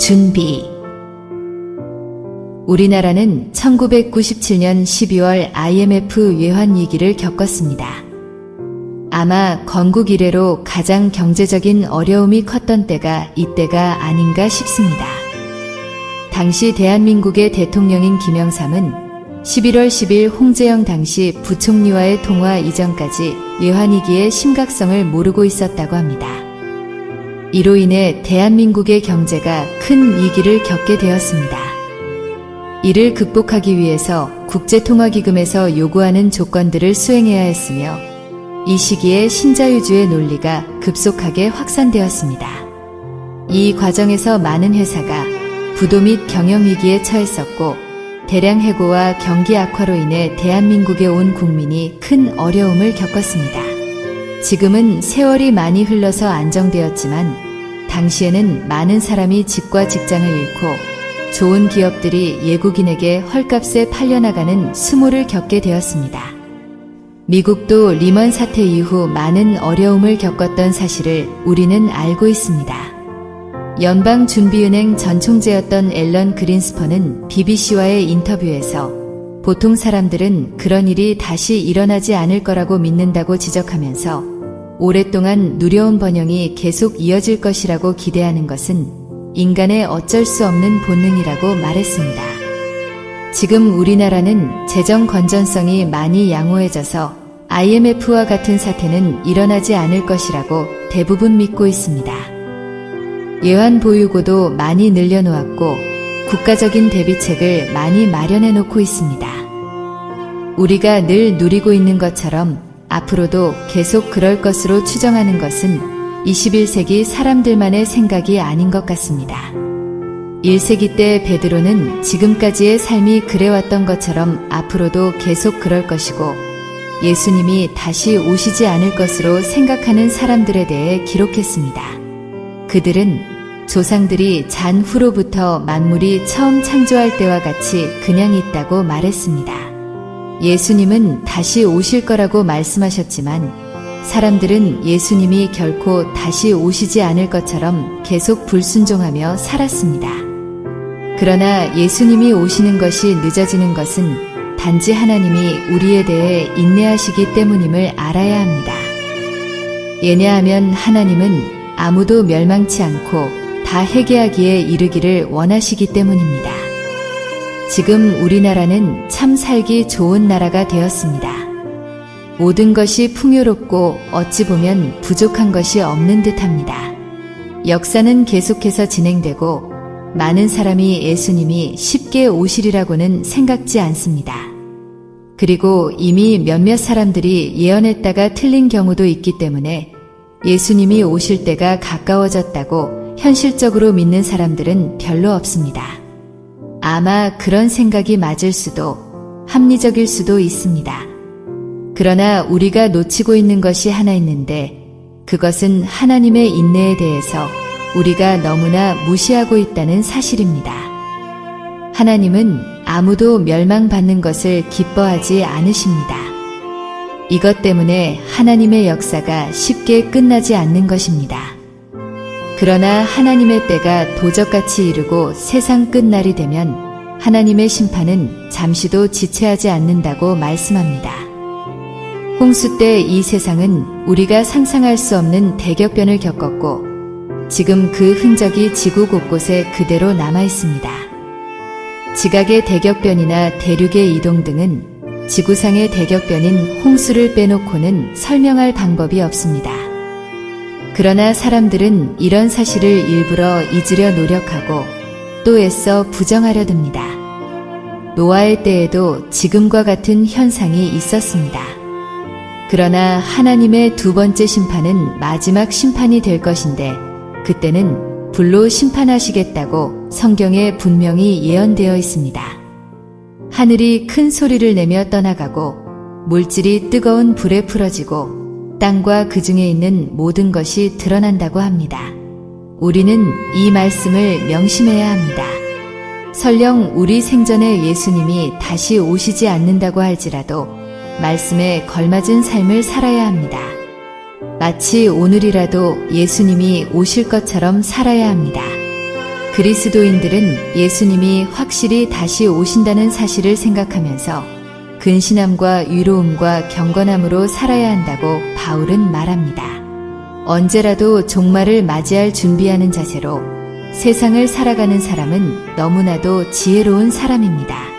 준비. 우리나라는 1997년 12월 IMF 외환위기를 겪었습니다. 아마 건국 이래로 가장 경제적인 어려움이 컸던 때가 이때가 아닌가 싶습니다. 당시 대한민국의 대통령인 김영삼은 11월 10일 홍재영 당시 부총리와의 통화 이전까지 외환위기의 심각성을 모르고 있었다고 합니다. 이로 인해 대한민국의 경제가 큰 위기를 겪게 되었습니다. 이를 극복하기 위해서 국제통화기금에서 요구하는 조건들을 수행해야 했으며 이 시기에 신자유주의 논리가 급속하게 확산되었습니다. 이 과정에서 많은 회사가 부도 및 경영위기에 처했었고 대량 해고와 경기 악화로 인해 대한민국에 온 국민이 큰 어려움을 겪었습니다. 지금은 세월이 많이 흘러서 안정되었지만 당시에는 많은 사람이 집과 직장을 잃고 좋은 기업들이 외국인에게 헐값에 팔려나가는 수모를 겪게 되었습니다. 미국도 리먼 사태 이후 많은 어려움을 겪었던 사실을 우리는 알고 있습니다. 연방준비은행 전 총재였던 앨런 그린스펀은 BBC와의 인터뷰에서 보통 사람들은 그런 일이 다시 일어나지 않을 거라고 믿는다고 지적하면서 오랫동안 누려온 번영이 계속 이어질 것이라고 기대하는 것은 인간의 어쩔 수 없는 본능이라고 말했습니다. 지금 우리나라는 재정 건전성이 많이 양호해져서 IMF와 같은 사태는 일어나지 않을 것이라고 대부분 믿고 있습니다. 외환 보유고도 많이 늘려놓았고 국가적인 대비책을 많이 마련해 놓고 있습니다. 우리가 늘 누리고 있는 것처럼 앞으로도 계속 그럴 것으로 추정하는 것은 21세기 사람들만의 생각이 아닌 것 같습니다. 1세기 때 베드로는 지금까지의 삶이 그래왔던 것처럼 앞으로도 계속 그럴 것이고 예수님이 다시 오시지 않을 것으로 생각하는 사람들에 대해 기록했습니다. 그들은 조상들이 잔 후로부터 만물이 처음 창조할 때와 같이 그냥 있다고 말했습니다. 예수님은 다시 오실 거라고 말씀하셨지만 사람들은 예수님이 결코 다시 오시지 않을 것처럼 계속 불순종하며 살았습니다. 그러나 예수님이 오시는 것이 늦어지는 것은 단지 하나님이 우리에 대해 인내하시기 때문임을 알아야 합니다. 왜냐하면 하나님은 아무도 멸망치 않고 다 회개하기에 이르기를 원하시기 때문입니다. 지금 우리나라는 참 살기 좋은 나라가 되었습니다. 모든 것이 풍요롭고 어찌 보면 부족한 것이 없는 듯합니다. 역사는 계속해서 진행되고 많은 사람이 예수님이 쉽게 오시리라고는 생각지 않습니다. 그리고 이미 몇몇 사람들이 예언했다가 틀린 경우도 있기 때문에 예수님이 오실 때가 가까워졌다고 현실적으로 믿는 사람들은 별로 없습니다. 아마 그런 생각이 맞을 수도 합리적일 수도 있습니다. 그러나 우리가 놓치고 있는 것이 하나 있는데 그것은 하나님의 인내에 대해서 우리가 너무나 무시하고 있다는 사실입니다. 하나님은 아무도 멸망받는 것을 기뻐하지 않으십니다. 이것 때문에 하나님의 역사가 쉽게 끝나지 않는 것입니다. 그러나 하나님의 때가 도적같이 이르고 세상 끝날이 되면 하나님의 심판은 잠시도 지체하지 않는다고 말씀합니다. 홍수 때 이 세상은 우리가 상상할 수 없는 대격변을 겪었고 지금 그 흔적이 지구 곳곳에 그대로 남아 있습니다. 지각의 대격변이나 대륙의 이동 등은 지구상의 대격변인 홍수를 빼놓고는 설명할 방법이 없습니다. 그러나 사람들은 이런 사실을 일부러 잊으려 노력하고 또 애써 부정하려 듭니다. 노아의 때에도 지금과 같은 현상이 있었습니다. 그러나 하나님의 두 번째 심판은 마지막 심판이 될 것인데 그때는 불로 심판하시겠다고 성경에 분명히 예언되어 있습니다. 하늘이 큰 소리를 내며 떠나가고 물질이 뜨거운 불에 풀어지고 땅과 그 중에 있는 모든 것이 드러난다고 합니다. 우리는 이 말씀을 명심해야 합니다. 설령 우리 생전에 예수님이 다시 오시지 않는다고 할지라도 말씀에 걸맞은 삶을 살아야 합니다. 마치 오늘이라도 예수님이 오실 것처럼 살아야 합니다. 그리스도인들은 예수님이 확실히 다시 오신다는 사실을 생각하면서 근신함과 위로움과 경건함으로 살아야 한다고 바울은 말합니다. 언제라도 종말을 맞이할 준비하는 자세로 세상을 살아가는 사람은 너무나도 지혜로운 사람입니다.